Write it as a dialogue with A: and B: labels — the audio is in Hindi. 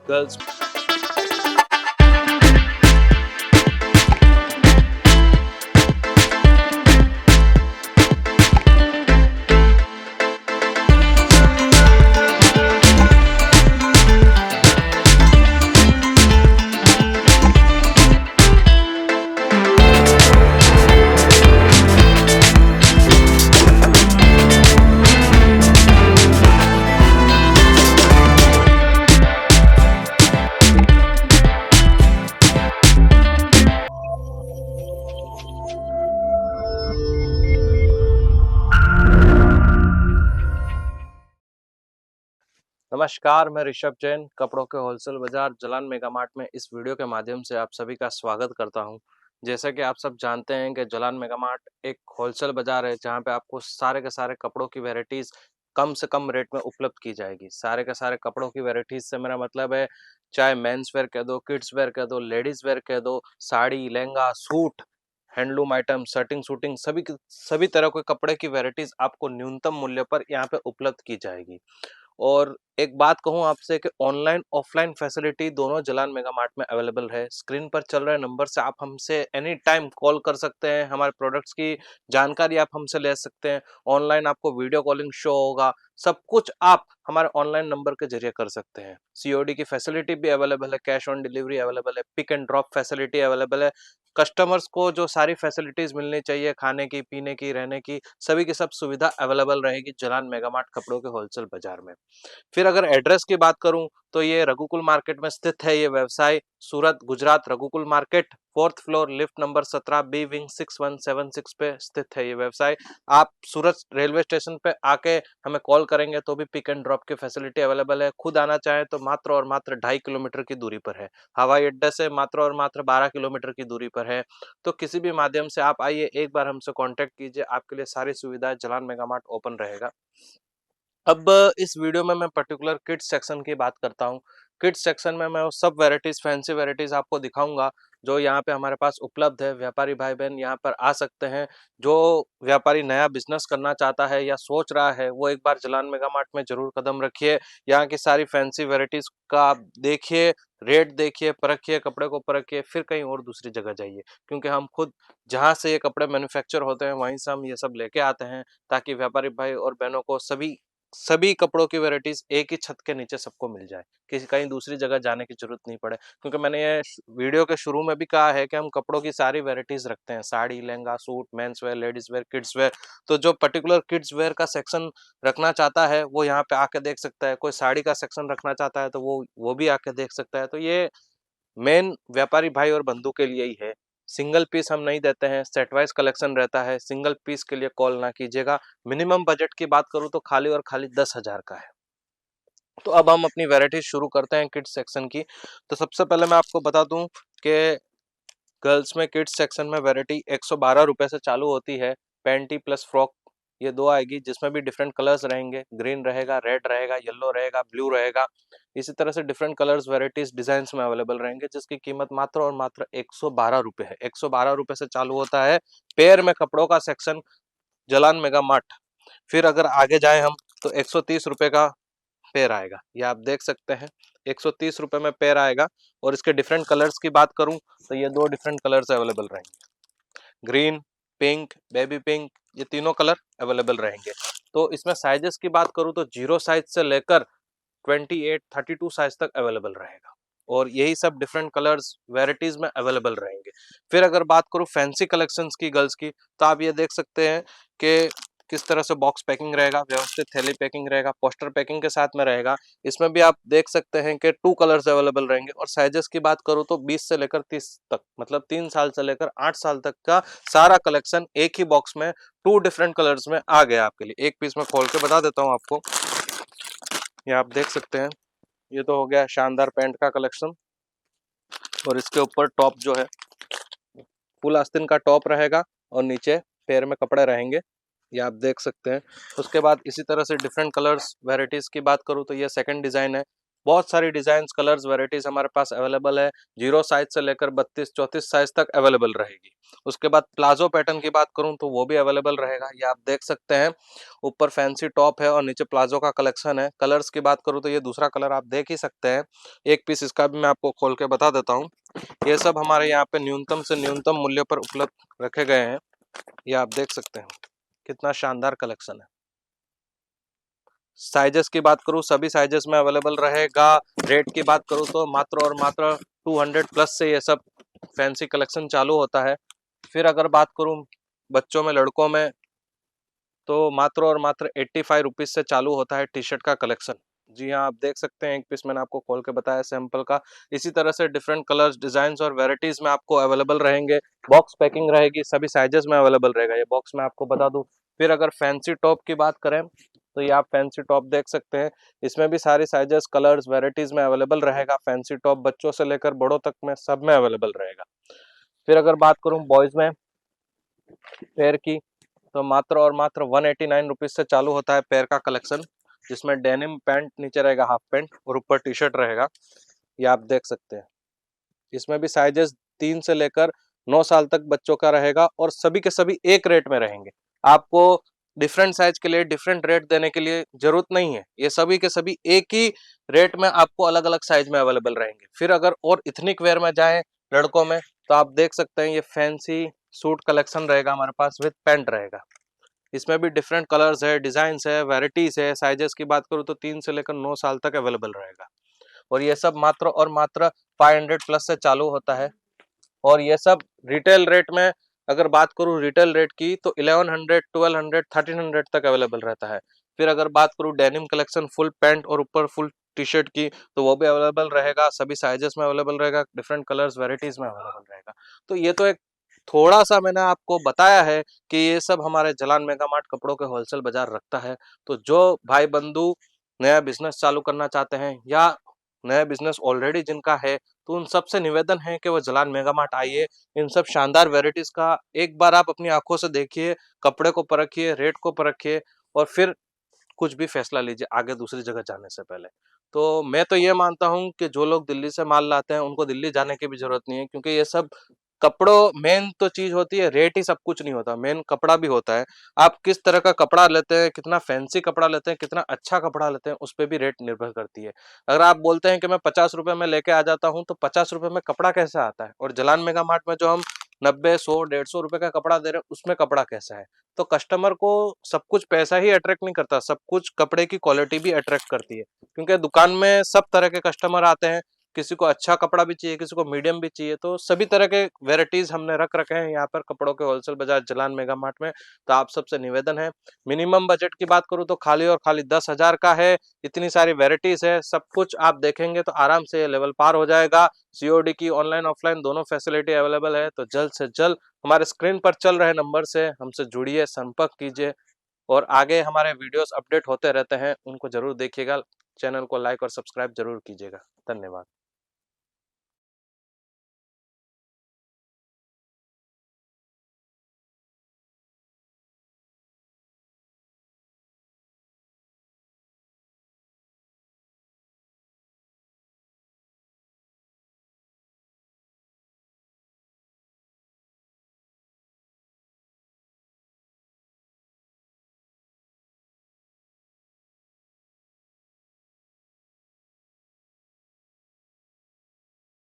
A: गर्ल्स नमस्कार, मैं ऋषभ जैन कपड़ों के होलसेल बाजार जलान मेगा मार्ट में इस वीडियो के माध्यम से आप सभी का स्वागत करता हूं। जैसा कि आप सब जानते हैं कि जलान मेगा मार्ट एक होलसेल बाजार है जहां पे आपको सारे के सारे कपड़ों की वैरायटीज कम से कम रेट में उपलब्ध की जाएगी। सारे के सारे कपड़ों की वैरायटीज से मेरा मतलब है, चाहे मेंस वेयर कह दो, किड्स वेयर कह दो, लेडीज वेयर कह दो, sari, lehenga, suit, handloom item, shirting suiting, सभी तरह के कपड़े की वैरायटीज आपको न्यूनतम मूल्य पर यहाँ पे उपलब्ध की जाएगी। और एक बात कहूँ आपसे कि ऑनलाइन ऑफलाइन फैसिलिटी दोनों जलान मेगा मार्ट में अवेलेबल है। स्क्रीन पर चल रहे नंबर से आप हमसे एनी टाइम कॉल कर सकते हैं, हमारे प्रोडक्ट्स की जानकारी आप हमसे ले सकते हैं। ऑनलाइन आपको वीडियो कॉलिंग शो होगा, सब कुछ आप हमारे ऑनलाइन नंबर के जरिए कर सकते हैं। सीओडी की फैसिलिटी भी अवेलेबल है, कैश ऑन डिलीवरी अवेलेबल है, pick and drop facility available है। कस्टमर्स को जो सारी फैसिलिटीज मिलनी चाहिए, खाने की, पीने की, रहने की, सभी की सब सुविधा अवेलेबल रहेगी जलान मेगा मार्ट कपड़ों के होलसेल बाजार में। फिर अगर एड्रेस की बात करूं तो ये रघुकुल मार्केट में स्थित है। ये व्यवसाय Surat Gujarat Raghukul market, 4th floor, lift number 17, B wing 6176 पे स्थित है ये व्यवसाय। आप सूरत रेलवे स्टेशन पे आके हमें कॉल करेंगे तो भी पिक एंड ड्रॉप की फैसिलिटी अवेलेबल है। खुद आना चाहे तो मात्र और मात्र 2.5 किलोमीटर की दूरी पर है। हवाई अड्डे से मात्र और मात्र 12 किलोमीटर की दूरी पर है। तो किसी भी माध्यम से आप आइए, एक बार हमसे कॉन्टेक्ट कीजिए, आपके लिए सारी सुविधाएं जलान मेगा मार्ट ओपन रहेगा। अब इस वीडियो में मैं पर्टिकुलर किड्स सेक्शन की बात करता हूँ। किड्स सेक्शन में मैं वो सब वैरायटीज, फैंसी वैरायटीज आपको दिखाऊंगा जो यहाँ पे हमारे पास उपलब्ध है। व्यापारी भाई बहन यहाँ पर आ सकते हैं। जो व्यापारी नया बिजनेस करना चाहता है या सोच रहा है, वो एक बार जलान मेगा मार्ट में जरूर कदम रखिए। यहाँ की सारी फैंसी वैरायटीज का आप देखिए, रेट देखिए, परखिए, कपड़े को परखिए, फिर कहीं और दूसरी जगह जाइए। क्योंकि हम खुद जहाँ से ये कपड़े मैन्युफैक्चर होते हैं वहीं से हम ये सब लेके आते हैं, ताकि व्यापारी भाई और बहनों को सभी सभी कपड़ों की वैरायटीज एक ही छत के नीचे सबको मिल जाए, किसी कहीं दूसरी जगह जाने की जरूरत नहीं पड़े। क्योंकि मैंने ये वीडियो के शुरू में भी कहा है कि हम कपड़ों की सारी वैरायटीज रखते हैं, sari, lehenga, suit, men's wear, ladies wear, kids where. तो जो पर्टिकुलर किड्स वेयर का सेक्शन रखना चाहता है वो यहाँ पे आके देख सकता है। कोई साड़ी का सेक्शन रखना चाहता है तो वो भी आके देख सकता है। तो ये मेन व्यापारी भाई और बंधु के लिए ही है। सिंगल पीस हम नहीं देते हैं, सेट वाइज कलेक्शन रहता है। सिंगल पीस के लिए कॉल ना कीजिएगा। मिनिमम बजट की बात करूं तो खाली और खाली 10,000 का है। तो अब हम अपनी वैरायटी शुरू करते हैं किड्स सेक्शन की। तो सबसे पहले मैं आपको बता दूं कि गर्ल्स में किड्स सेक्शन में वैरायटी 112 रुपए से चालू होती है। पैंटी प्लस फ्रॉक ये दो आएगी, जिसमें भी डिफरेंट कलर्स रहेंगे। ग्रीन रहेगा, रेड रहेगा, येलो रहेगा, ब्लू रहेगा। इसी तरह से डिफरेंट कलर्स, वैरायटीज, डिजाइन में अवेलेबल रहेंगे, जिसकी कीमत मात्र और मात्र 112 रुपए है। 112 रुपए से चालू होता है पेयर में कपड़ों का सेक्शन जलान मेगा मार्ट। फिर अगर आगे जाए हम तो 130 रुपए का पेयर आएगा, ये आप देख सकते हैं। 130 रुपए में पेयर आएगा। और इसके डिफरेंट कलर्स की बात करूं तो ये दो डिफरेंट कलर्स अवेलेबल रहेंगे, ग्रीन, पिंक, बेबी पिंक, ये तीनों कलर अवेलेबल रहेंगे। तो इसमें साइजेस की बात करूं तो 0 साइज से लेकर 28, 32 साइज तक अवेलेबल रहेगा। और यही सब डिफरेंट कलर्स वैरायटीज में अवेलेबल रहेंगे। फिर अगर बात करूं फैंसी कलेक्शंस की, गर्ल्स की, तो आप ये देख सकते हैं कि किस तरह से बॉक्स पैकिंग रहेगा, व्यवस्थित थैली पैकिंग रहेगा, पोस्टर पैकिंग के साथ में रहेगा। इसमें भी आप देख सकते हैं कि 2 कलर्स अवेलेबल रहेंगे। और साइजेस की बात करूं तो 20 से लेकर 30 तक, मतलब 3 साल से लेकर 8 साल तक का सारा कलेक्शन एक ही बॉक्स में 2 डिफरेंट कलर्स में आ गया आपके लिए। एक पीस में खोल के बता देता हूं आपको, ये आप देख सकते हैं। ये तो हो गया शानदार पैंट का कलेक्शन। और इसके ऊपर टॉप जो है फुल आस्तीन का टॉप रहेगा और नीचे पैर में कपड़े रहेंगे, ये आप देख सकते हैं। उसके बाद इसी तरह से डिफरेंट कलर्स वैरायटीज की बात करूं तो ये सेकंड डिजाइन है। बहुत सारी डिजाइन्स, कलर्स, वैरायटीज हमारे पास अवेलेबल है। 0 साइज से लेकर 32-34 साइज तक अवेलेबल रहेगी। उसके बाद प्लाजो पैटर्न की बात करूं तो वो भी अवेलेबल रहेगा। ये आप देख सकते हैं, ऊपर फैंसी टॉप है और नीचे प्लाजो का कलेक्शन है। कलर्स की बात करूं तो ये दूसरा कलर आप देख ही सकते हैं। एक पीस इसका भी मैं आपको खोल के बता देता हूँ। ये सब हमारे यहाँ पे न्यूनतम से न्यूनतम मूल्य पर उपलब्ध रखे गए हैं। ये आप देख सकते हैं, कितना शानदार कलेक्शन है। साइजेस की बात करूं, सभी साइजेस में अवेलेबल रहेगा। रेट की बात करूं तो मात्र और मात्र 200 प्लस से ये सब फैंसी कलेक्शन चालू होता है। फिर अगर बात करूं बच्चों में, लड़कों में, तो मात्र और मात्र 85 रुपीज से चालू होता है टी शर्ट का कलेक्शन। जी हाँ, आप देख सकते हैं, एक पीस मैंने आपको खोल के बताया सैंपल का। इसी तरह से डिफरेंट कलर्स, डिजाइन और वेराइटीज में आपको अवेलेबल रहेंगे। बॉक्स पैकिंग रहेगी, सभी साइजेस में अवेलेबल रहेगा। ये बॉक्स में आपको बता दूं। फिर अगर फैंसी टॉप की बात करें तो ये आप फैंसी टॉप देख सकते हैं। इसमें भी सारे साइजेस, कलर्स, वेराइटीज में अवेलेबल रहेगा। फैंसी टॉप बच्चों से लेकर बड़ों तक में सब में अवेलेबल रहेगा। फिर अगर बात करूं बॉयज में पेयर की, तो मात्र और मात्र 189 रुपीज से चालू होता है पेयर का कलेक्शन, जिसमें डेनिम पैंट नीचे रहेगा, हाफ पैंट, और ऊपर टी शर्ट रहेगा। ये आप देख सकते हैं। इसमें भी साइजेस 3 से लेकर 9 साल तक बच्चों का रहेगा और सभी के सभी एक रेट में रहेंगे। आपको डिफरेंट साइज के लिए डिफरेंट रेट देने के लिए जरूरत नहीं है। ये सभी के सभी एक ही रेट में आपको अलग अलग साइज में अवेलेबल रहेंगे। फिर अगर और इथनिक वेयर में जाएं लड़कों में, तो आप देख सकते हैं, ये फैंसी सूट कलेक्शन रहेगा हमारे पास, विद पैंट रहेगा। इसमें भी डिफरेंट कलर्स है, डिजाइन है, वेराइटीज है। साइजेस की बात करूँ तो 3 से लेकर 9 साल तक अवेलेबल रहेगा। और ये सब मात्र और मात्र 500 प्लस से चालू होता है। और ये सब रिटेल रेट में, अगर बात करूँ रिटेल रेट की, तो 1100, 1200, 1300 तक अवेलेबल रहता है। फिर अगर बात करूँ डेनिम कलेक्शन, फुल पैंट और ऊपर फुल टी शर्ट की, तो वो भी अवेलेबल रहेगा। सभी साइजेस में अवेलेबल रहेगा, डिफरेंट कलर्स, वेराइटीज में अवेलेबल रहेगा। तो ये तो एक थोड़ा सा मैंने आपको बताया है कि ये सब हमारे जलान मेगा मार्ट कपड़ों के होलसेल बाजार रखता है। तो जो भाई बंधु नया बिजनेस चालू करना चाहते हैं या नया बिजनेस ऑलरेडी जिनका है, तो उन सबसे निवेदन है कि वो जलान मेगा मार्ट आइए। इन सब शानदार वेराइटीज का एक बार आप अपनी आंखों से देखिए, कपड़े को परखिए, रेट को परखिए, और फिर कुछ भी फैसला लीजिए आगे दूसरी जगह जाने से पहले। तो मैं तो ये मानता हूँ कि जो लोग दिल्ली से माल लाते हैं उनको दिल्ली जाने की भी जरूरत नहीं है, क्योंकि ये सब कपड़ों, मेन तो चीज होती है, रेट ही सब कुछ नहीं होता, मेन कपड़ा भी होता है। आप किस तरह का कपड़ा लेते हैं, कितना फैंसी कपड़ा लेते हैं, कितना अच्छा कपड़ा लेते हैं, उस पर भी रेट निर्भर करती है। अगर आप बोलते हैं कि मैं 50 रुपए में लेके आ जाता हूँ, तो 50 रुपए में कपड़ा कैसा आता है, और जलान मेगा मार्ट में जो हम 90, 100, 150 रुपए का कपड़ा दे रहे हैं, उसमें कपड़ा कैसा है। तो कस्टमर को सब कुछ पैसा ही अट्रैक्ट नहीं करता, सब कुछ कपड़े की क्वालिटी भी अट्रैक्ट करती है। क्योंकि दुकान में सब तरह के कस्टमर आते हैं, किसी को अच्छा कपड़ा भी चाहिए, किसी को मीडियम भी चाहिए, तो सभी तरह के वेराइटीज हमने रख रखे हैं यहाँ पर कपड़ों के होलसेल बाजार जलान मेगा मार्ट में। तो आप सबसे निवेदन है, मिनिमम बजट की बात करूँ तो खाली और खाली 10,000 का है। इतनी सारी वेराइटीज है, सब कुछ आप देखेंगे तो आराम से लेवल पार हो जाएगा। सीओडी की ऑनलाइन ऑफलाइन दोनों फैसिलिटी अवेलेबल है। तो जल्द से जल्द हमारे स्क्रीन पर चल रहे नंबर से हमसे जुड़िए, संपर्क कीजिए, और आगे हमारे वीडियोस अपडेट होते रहते हैं, उनको जरूर देखिएगा। चैनल को लाइक और सब्सक्राइब जरूर कीजिएगा। धन्यवाद।